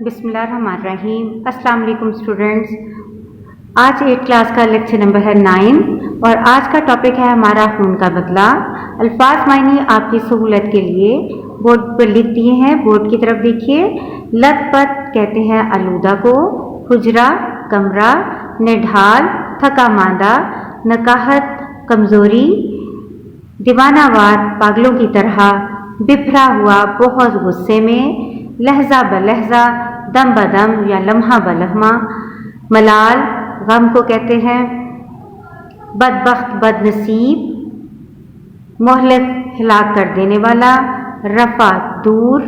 बिस्मिल्लाहिर्रहमानिर्रहीम। अस्सलाम वालेकुम स्टूडेंट्स। आज 8 क्लास का लेक्चर नंबर है 9 और आज का टॉपिक है हमारा खून का बदला। अल्फाज मायने आपकी सहूलत के लिए बोर्ड पर लिख दिए हैं, बोर्ड की तरफ देखिए। लथपथ कहते हैं आलूदा को, हुजरा कमरा, निढाल थका मांदा, नकाहत कमजोरी, दीवानावार पागलों की तरह, बिफरा हुआ बहुत गुस्से में, लहजा बलहजा, दम बदम या लम्हा बलहमा, मलाल गम को कहते हैं, बदबख्त बदनसीब, मोहलत हिलाक कर देने वाला, रफा दूर,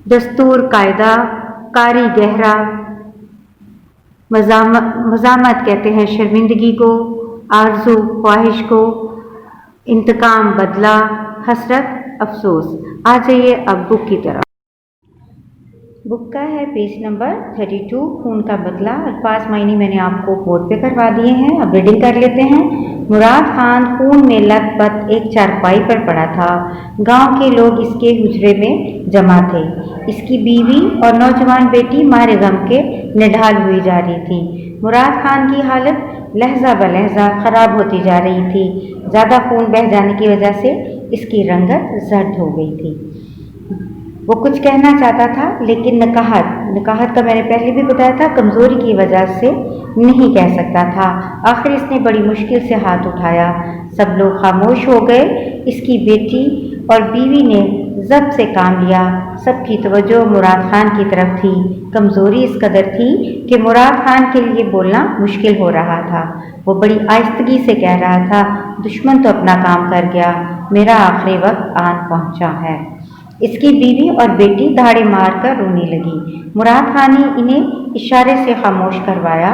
दस्तूर कायदा, कारी गहरा, मजामत कहते हैं शर्मिंदगी को, आरजू ख्वाहिश को, इंतकाम बदला, हसरत अफसोस। आ जाइए अब बुक की तरफ। बुक का है पेज नंबर 32, खून का बदला। अल्फाज मायने मैंने आपको बोर्ड पे करवा दिए हैं, अब रीडिंग कर लेते हैं। मुराद खान खून में लथपथ एक चारपाई पर पड़ा था। गांव के लोग इसके हुजरे में जमा थे। इसकी बीवी और नौजवान बेटी मारे गम के निढाल हुई जा रही थी। मुराद खान की हालत लहजा बलहजा खराब होती जा रही थी। ज़्यादा खून बह जाने की वजह से इसकी रंगत जर्द हो गई थी। वो कुछ कहना चाहता था लेकिन नकाहत का मैंने पहले भी बताया था, कमज़ोरी की वजह से नहीं कह सकता था। आखिर इसने बड़ी मुश्किल से हाथ उठाया। सब लोग खामोश हो गए। इसकी बेटी और बीवी ने जब्त से काम लिया। सबकी तवज्जो मुराद खान की तरफ थी। कमज़ोरी इस कदर थी कि मुराद खान के लिए बोलना मुश्किल हो रहा था। वो बड़ी आहिस्तगी से कह रहा था, दुश्मन तो अपना काम कर गया, मेरा आखिरी वक्त आन पहुंचा है। इसकी बीवी और बेटी दाढ़े मारकर रोने लगी। मुराद खान ने इन्हें इशारे से खामोश करवाया।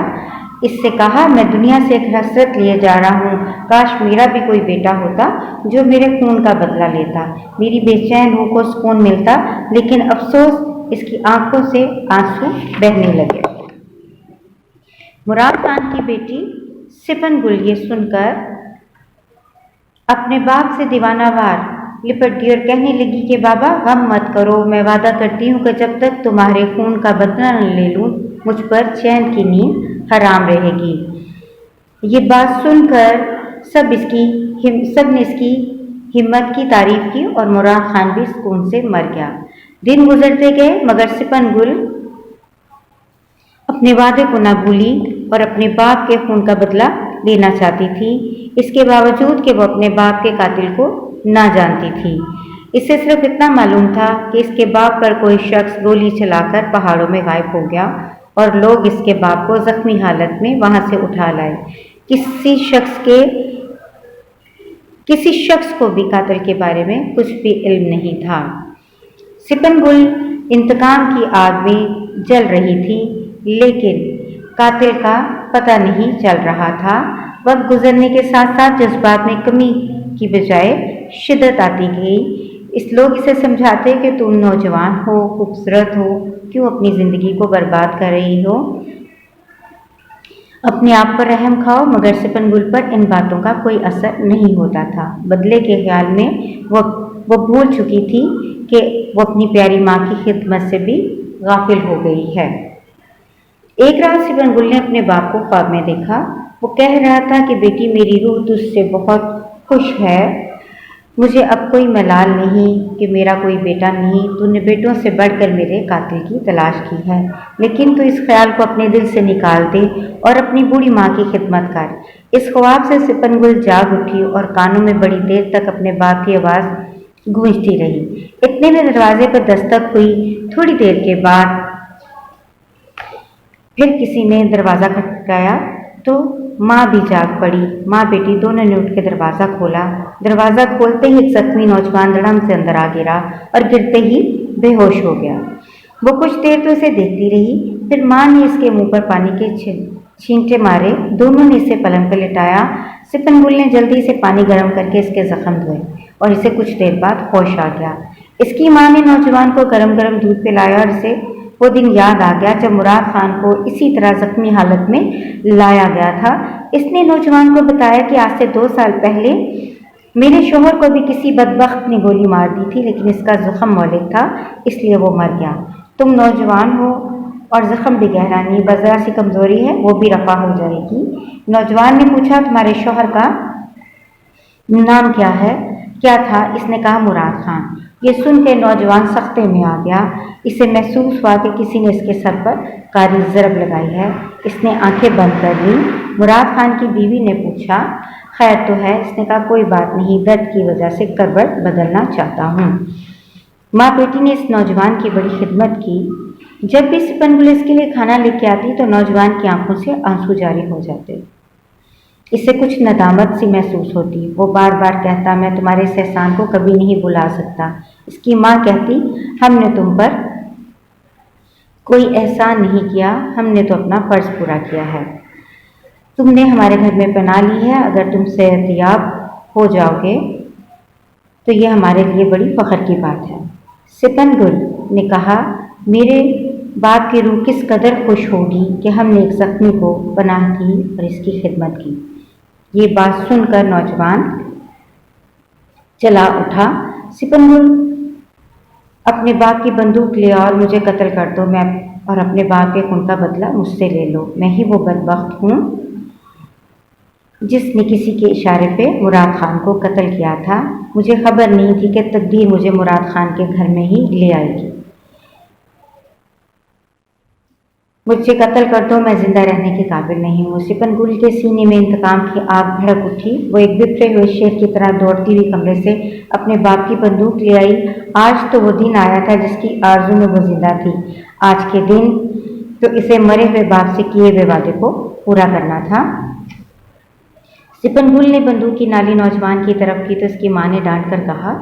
इससे कहा, मैं दुनिया से एक हसरत लिए जा रहा हूँ। काश मेरा भी कोई बेटा होता जो मेरे खून का बदला लेता, मेरी बेचैन रूह को सुकून मिलता। लेकिन अफसोस, इसकी आंखों से आंसू बहने लगे। मुराद खान की बेटी सिपन गुल ये सुनकर अपने बाप से दीवानावार लिपट गई और कहने लगी कि बाबा गम मत करो, मैं वादा करती हूँ कि जब तक तुम्हारे खून का बदला न ले लूँ मुझ पर चैन की नींद हराम रहेगी। ये बात सुनकर सब ने इसकी हिम्मत की तारीफ की और मुराद खान भी सुकून से मर गया। दिन गुजरते गए मगर सिपन गुल अपने वादे को न भूली और अपने बाप के खून का बदला लेना चाहती थी, इसके बावजूद कि वो अपने बाप के कातिल को ना जानती थी। इससे सिर्फ इतना मालूम था कि इसके बाप पर कोई शख्स गोली चलाकर पहाड़ों में गायब हो गया और लोग इसके बाप को जख्मी हालत में वहां से उठा लाए। किसी शख्स को भी कातिल के बारे में कुछ भी इल्म नहीं था। सिपन गुल इंतकाम की आग में जल रही थी, लेकिन कातिल का पता नहीं चल रहा था। वक्त गुजरने के साथ साथ जज्बात में कमी की बजाय शिद्दत आती गई। लोग इसे समझाते कि तुम नौजवान हो, खूबसूरत हो, क्यों अपनी ज़िंदगी को बर्बाद कर रही हो, अपने आप पर रहम खाओ। मगर सिपन गुल पर इन बातों का कोई असर नहीं होता था। बदले के ख्याल में वो भूल चुकी थी कि वो अपनी प्यारी माँ की खिदमत से भी गाफिल हो गई है। एक रात सिपन गुल ने अपने बाप को ख्वाब में देखा। वो कह रहा था कि बेटी, मेरी रूह तुझसे बहुत खुश है। मुझे अब कोई मलाल नहीं कि मेरा कोई बेटा नहीं। तूने बेटों से बढ़कर मेरे कातिल की तलाश की है, लेकिन तू इस ख्याल को अपने दिल से निकाल दे और अपनी बूढ़ी माँ की खिदमत कर। इस ख्वाब से सिपन गुल जाग उठी और कानों में बड़ी देर तक अपने बाप की आवाज़ गूंजती रही। इतने में दरवाजे पर दस्तक हुई। थोड़ी देर के बाद फिर किसी ने दरवाज़ा खटखटाया तो माँ भी जाग पड़ी। माँ बेटी दोनों ने उठ के दरवाज़ा खोला। दरवाज़ा खोलते ही एक जख्मी नौजवान धड़म से अंदर आ गिरा और गिरते ही बेहोश हो गया। वो कुछ देर तो इसे देखती रही, फिर माँ ने इसके मुंह पर पानी के छींटे मारे। दोनों ने इसे पलंग पर लिटाया। सिपन गुल ने जल्दी से पानी गर्म करके इसके जख्म धोए और इसे कुछ देर बाद होश आ गया। इसकी माँ ने नौजवान को गरम गरम दूध पिलाया और इसे वो दिन याद आ गया जब मुराद खान को इसी तरह जख्मी हालत में लाया गया था। इसने नौजवान को बताया कि आज से 2 साल पहले मेरे शोहर को भी किसी बदबख्त ने गोली मार दी थी, लेकिन इसका जख्म मौलिक था, इसलिए वो मर गया। तुम नौजवान हो और जख्म भी गहरा नहीं, बस जरा सी कमजोरी है, वो भी रफा हो जाएगी। नौजवान ने पूछा, तुम्हारे शोहर का नाम क्या है, क्या था? इसने कहा, मुराद खान। ये सुन के नौजवान सख्ते में आ गया। इसे महसूस हुआ कि किसी ने इसके सर पर कारी ज़रब लगाई है। इसने आंखें बंद कर ली। मुराद खान की बीवी ने पूछा, खैर तो है? इसने कहा, कोई बात नहीं, दर्द की वजह से करवट बदलना चाहता हूँ। माँ बेटी ने इस नौजवान की बड़ी खिदमत की। जब भी सिपनगुल इसके लिए खाना लेके आती तो नौजवान की आंखों से आंसू जारी हो जाते। इसे कुछ नदामत सी महसूस होती। वो बार बार कहता, मैं तुम्हारे इस एहसान को कभी नहीं भुला सकता। इसकी माँ कहती, हमने तुम पर कोई एहसान नहीं किया, हमने तो अपना फर्ज पूरा किया है। तुमने हमारे घर में पनाह ली है, अगर तुम सेहतयाब हो जाओगे तो ये हमारे लिए बड़ी फख्र की बात है। सिपनगुल ने कहा, मेरे बाप की रूह किस कदर खुश होगी कि हमने एक जख्मी को पनाह दी और इसकी खिदमत की। ये बात सुनकर नौजवान चला उठा। सिपनगुल, अपने बाप की बंदूक ले और मुझे कत्ल कर दो, मैं और अपने बाप के खून का बदला मुझसे ले लो। मैं ही वो बदबख्त हूँ जिसने किसी के इशारे पे मुराद खान को कत्ल किया था। मुझे खबर नहीं थी कि तकदीर मुझे मुराद खान के घर में ही ले आएगी। मुझसे कत्ल कर दो, मैं जिंदा रहने के काबिल नहीं हूँ। सिपनगुल के सीने में इंतकाम की आग भड़क उठी। वो एक बिखरे हुए शेर की तरह दौड़ती हुई कमरे से अपने बाप की बंदूक ले आई। आज तो वो दिन आया था जिसकी आरज़ू में वो जिंदा थी। आज के दिन तो इसे मरे हुए बाप से किए हुए वादे को पूरा करना था। सिपनगुल ने बंदूक की नाली नौजवान की तरफ की तो उसकी माँ ने डांट कर कहा,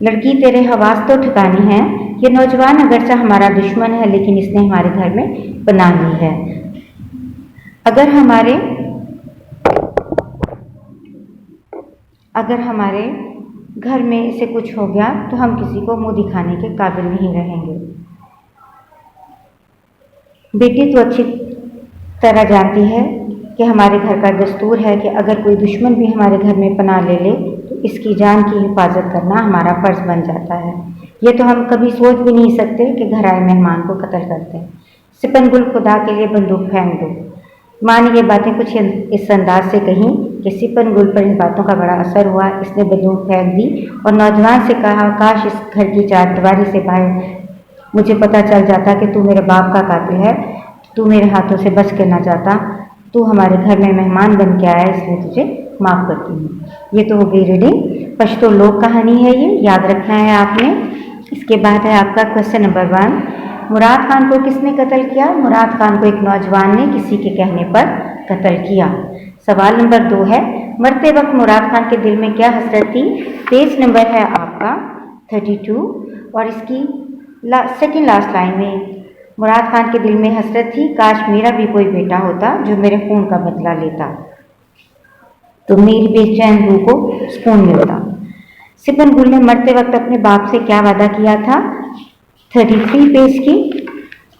लड़की, तेरे हवास तो ठिकानी है। ये नौजवान अगरचा हमारा दुश्मन है, लेकिन इसने हमारे घर में पनाह ली है। अगर हमारे घर में इसे कुछ हो गया तो हम किसी को मुंह दिखाने के काबिल नहीं रहेंगे। बेटी तो अच्छी तरह जानती है कि हमारे घर का दस्तूर है कि अगर कोई दुश्मन भी हमारे घर में पनाह ले ले तो इसकी जान की हिफाजत करना हमारा फ़र्ज बन जाता है। ये तो हम कभी सोच भी नहीं सकते कि घर आए मेहमान को कत्ल करते हैं। सिपनगुल, खुदा के लिए बंदूक फेंक दो। माँ ने ये बातें कुछ इस अंदाज से कहीं कि सिपनगुल पर इन बातों का बड़ा असर हुआ। इसने बंदूक फेंक दी और नौजवान से कहा, काश इस घर की चारदीवारी से बाहर मुझे पता चल जाता कि तू मेरे बाप का कातिल है, तू मेरे हाथों से बच के ना जाता। तू हमारे घर में मेहमान बन के आया, इसलिए तुझे माफ़ करती हूँ। ये तो हो गई रीडिंग। पश्तो लोक कहानी है, ये याद रखना है आपने। इसके बाद है आपका क्वेश्चन नंबर 1। मुराद खान को किसने कत्ल किया? मुराद खान को एक नौजवान ने किसी के कहने पर कत्ल किया। सवाल नंबर 2 है, मरते वक्त मुराद खान के दिल में क्या हसरत थी? पेज नंबर है आपका 32 और इसकी सेकेंड लास्ट लाइन में मुराद खान के दिल में हसरत थी, काश मेरा भी कोई बेटा होता जो मेरे खून का बदला लेता तो मेरी बेचैन रूह को सुकून मिलता। सिपनगुल ने मरते वक्त अपने बाप से क्या वादा किया था? 33 पेज की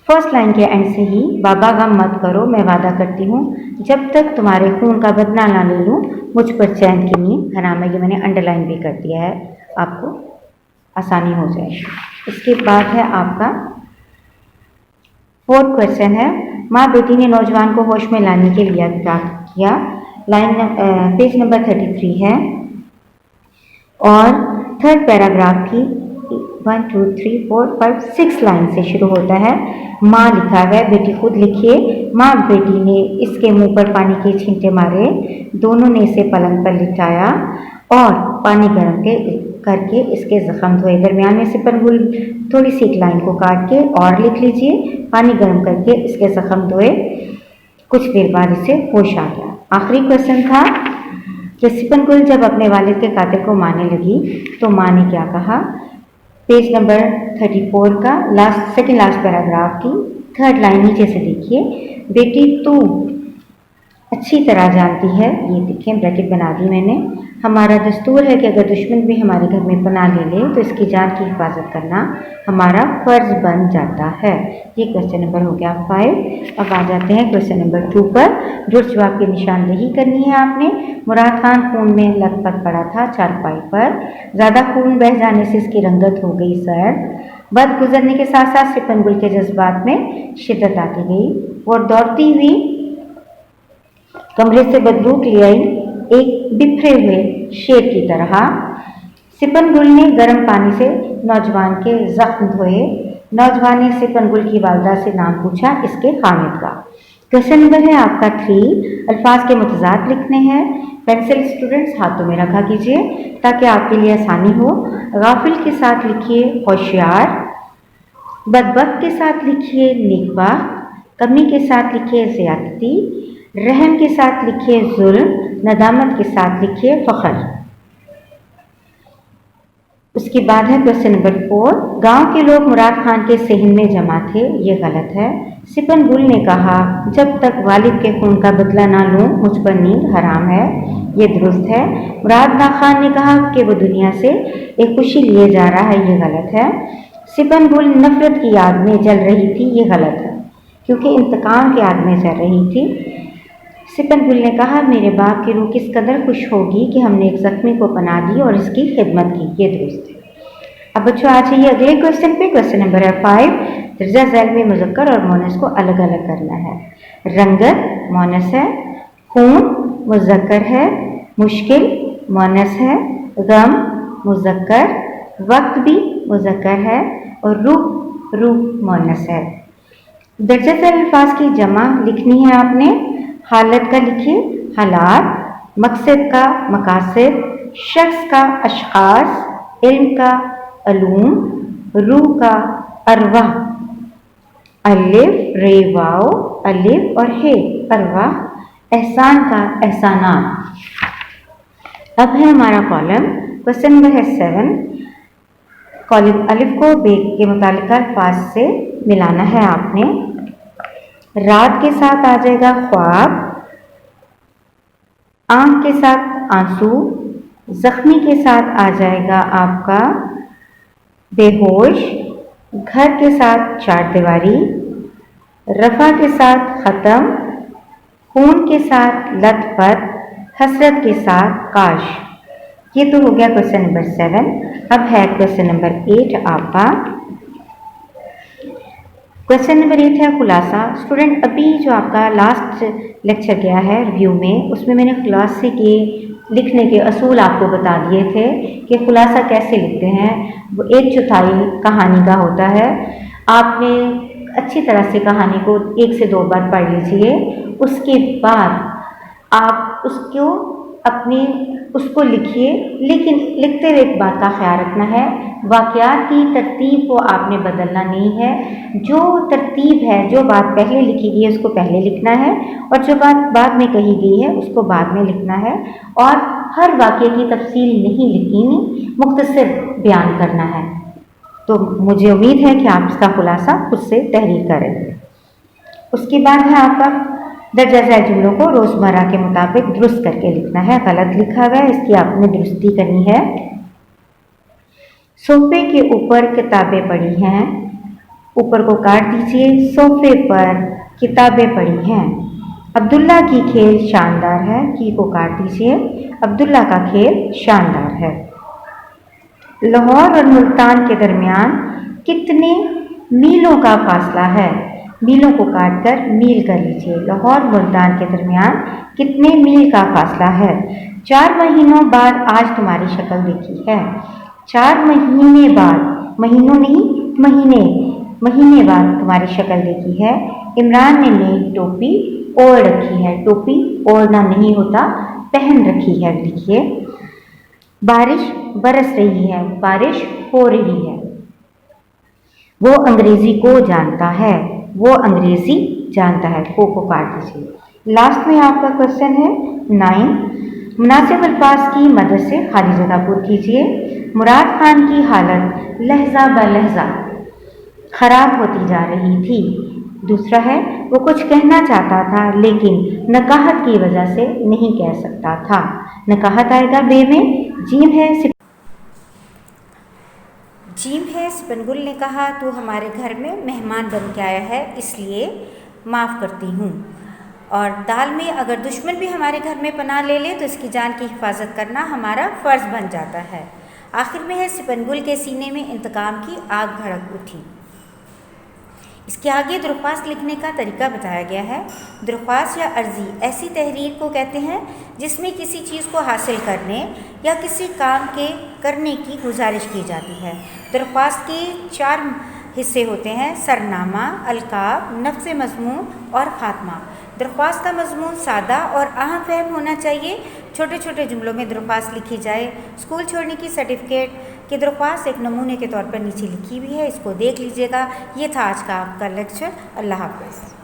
फर्स्ट लाइन के एंड से ही, बाबा गम मत करो, मैं वादा करती हूँ जब तक तुम्हारे खून का बदला ना ले लूँ मुझ पर चैन की नींद हराम है। ये मैंने अंडरलाइन भी कर दिया है, आपको आसानी हो जाएगी। इसके बाद है आपका 4th क्वेश्चन है, माँ बेटी ने नौजवान को होश में लाने के लिए क्या किया? पेज नंबर 33 है और 3rd पैराग्राफ की 1 2 3 4 5 6 लाइन से शुरू होता है। माँ लिखा है, बेटी खुद लिखिए। माँ बेटी ने इसके मुंह पर पानी के छींटे मारे, दोनों ने इसे पलंग पर लिटाया और पानी गर्म करके इसके जख्म धोए। दरमियान में सिपनगुल थोड़ी सी एक लाइन को काट के और लिख लीजिए, पानी गर्म करके इसके जख्म धोए। कुछ देर बाद इसे होश आ गया। आखिरी क्वेश्चन था कि सिपनगुल जब अपने वालिद के कातिल को मारने लगी तो माँ ने क्या कहा? पेज नंबर 34 का सेकेंड लास्ट पैराग्राफ की 3rd लाइन नीचे से देखिए, बेटी तू अच्छी तरह जानती है। ये देखें ब्रैकेट बना दी मैंने। हमारा दस्तूर है कि अगर दुश्मन भी हमारे घर में पनाह ले ले तो इसकी जान की हिफाजत करना हमारा फ़र्ज बन जाता है। ये क्वेश्चन नंबर हो गया 5। अब आ जाते हैं क्वेश्चन नंबर 2 पर। दुरुस्त जवाब की निशानदेही करनी है आपने। मुराद खान खून में लथपथ पड़ा था चारपाई पर, ज़्यादा खून बह जाने से इसकी रंगत हो गई सर्द। वक्त गुजरने के साथ साथ सिपन गुल के जज्बात में शिद्दत आती गई। वो दौड़ती हुई कमरे से बंदूक ले आई, एक बिखरे हुए शेर की तरह। सिपन गुल ने गर्म पानी से नौजवान के जख्म धोए। नौजवान ने सिपन गुल की वालदा से नाम पूछा इसके खामिद का। क्वेश्चन नंबर है आपका 3। अल्फाज के मुतजाद लिखने हैं। पेंसिल स्टूडेंट्स हाथों में रखा कीजिए ताकि आपके लिए आसानी हो। गाफिल के साथ लिखिए होशियार, बदबख्त के साथ लिखिए नेकबख्त, कमी के साथ लिखिए ज़्यादती, रहम के साथ लिखिए जुल्म, नदामत के साथ लिखिए फ़ख्र। उसके बाद है क्वेश्चन नंबर 4। गांव के लोग मुराद खान के सेहन में जमा थे, ये गलत है। सिपन गुल ने कहा जब तक वालिद के खून का बदला ना लूं मुझ पर नींद हराम है, ये दुरुस्त है। मुराद खान ने कहा कि वो दुनिया से एक खुशी लिए जा रहा है, ये गलत है। सिपन गुल नफरत की आग में जल रही थी, ये गलत है क्योंकि इंतकाम की आग में जल रही थी। सिपन गुल ने कहा मेरे बाप की रूह किस कदर खुश होगी कि हमने एक जख्मी को पनाह दी और इसकी खिदमत की, ये दुरुस्त है। अब बच्चों आ जाइए अगले क्वेश्चन पे। क्वेश्चन नंबर है 5। दर्जा झैल में मुज़क्कर और मोनस को अलग अलग करना है। रंगत मोनस है, खून मुज़क्कर है, मुश्किल मोनस है, गम मुज़क्कर, वक्त भी मुज़क्कर है और रूह मोनस है। दर्जा झैल अल्फाज की जमा लिखनी है आपने। हालत का लिखिए हालात, मकसद का मकासद, शख्स का अशखास, इल्म का अलूम, रूह का अरवाह, अलिफ रे वाओ अलिफ और हे अरवाह, एहसान का एहसानात। अब है हमारा कॉलम। क्वेश्चन नंबर है 7। कॉलम अलिफ को बे के मुतालिका अल्फाज से मिलाना है आपने। रात के साथ आ जाएगा ख्वाब, आंख के साथ आंसू, जख्मी के साथ आ जाएगा आपका बेहोश, घर के साथ चारदीवारी, रफ़ा के साथ ख़त्म, खून के साथ लथपथ, हसरत के साथ काश। ये तो हो गया क्वेश्चन नंबर 7। अब है क्वेश्चन नंबर 8 आपका। क्वेश्चन नंबर 8 है खुलासा। स्टूडेंट अभी जो आपका लास्ट लेक्चर गया है रिव्यू में, उसमें मैंने खुलासे के लिखने के असूल आपको बता दिए थे कि खुलासा कैसे लिखते हैं। वो 1/4 कहानी का होता है। आपने अच्छी तरह से कहानी को 1 से 2 बार पढ़ लीजिए। उसके बाद आप उसको लिखिए, लेकिन लिखते हुए एक बात का ख्याल रखना है, वाक़यात की तरतीब को आपने बदलना नहीं है। जो तरतीब है, जो बात पहले लिखी गई है उसको पहले लिखना है और जो बात बाद में कही गई है उसको बाद में लिखना है। और हर वाक़ये की तफसील नहीं लिखनी, मुख्तसर बयान करना है। तो मुझे उम्मीद है कि आप इसका खुलासा खुद से तहरीर करेंगे। उसके बाद है आपका दर्जा झैल जुमलों को रोज़मर्रा के मुताबिक दुरुस्त करके लिखना है। गलत लिखा हुआ है, इसकी आपने दुरुस्ती करनी है। सोफे के ऊपर किताबें पड़ी हैं, ऊपर को काट दीजिए। सोफे पर किताबें पड़ी हैं। अब्दुल्ला की खेल शानदार है, की को काट दीजिए। अब्दुल्ला का खेल शानदार है। लाहौर और मुल्तान के दरमियान कितने मीलों का फासला है, मीलों को काटकर मील कर लीजिए। लाहौर मुल्तान के दरमियान कितने मील का फासला है। 4 महीनों बाद आज तुम्हारी शक्ल देखी है। 4 महीने बाद, महीनों नहीं महीने बाद तुम्हारी शक्ल देखी है। इमरान ने नई टोपी ओढ़ रखी है। टोपी ओढ़ना नहीं होता, पहन रखी है लिखिए। बारिश बरस रही है, बारिश हो रही है। वो अंग्रेजी को जानता है, वो अंग्रेजी जानता है। को काट दीजिए। लास्ट में आपका क्वेश्चन है 9। मुनासिब अल्फाज की मदद से खाली जगह पूरी कीजिए। मुराद खान की हालत लहजा ब लहजा खराब होती जा रही थी। दूसरा है वो कुछ कहना चाहता था लेकिन नकाहत की वजह से नहीं कह सकता था। नकाहत आएगा बे में। जीम है सिपनगुल ने कहा, तू हमारे घर में मेहमान बन के आया है इसलिए माफ़ करती हूँ। और दाल में अगर दुश्मन भी हमारे घर में पनाह ले ले तो इसकी जान की हिफाजत करना हमारा फ़र्ज़ बन जाता है। आखिर में है सिपनगुल के सीने में इंतकाम की आग भड़क उठी। इसके आगे दरख्वास्त लिखने का तरीका बताया गया है। दरख्वास्त या अर्ज़ी ऐसी तहरीर को कहते हैं जिसमें किसी चीज़ को हासिल करने या किसी काम के करने की गुजारिश की जाती है। दरख्वास्त के 4 हिस्से होते हैं: सरनामा, अलकाब, नफ्स मज़मून और ख़ात्मा। दरख्वास्त का मज़मून सादा और आम फहम होना चाहिए। छोटे छोटे जुमलों में दरख्वास्त लिखी जाए। स्कूल छोड़ने की सर्टिफिकेट की दरख्वास्त एक नमूने के तौर पर नीचे लिखी हुई है, इसको देख लीजिएगा। ये था आज का आपका लेक्चर। अल्लाह हाफ़िज़।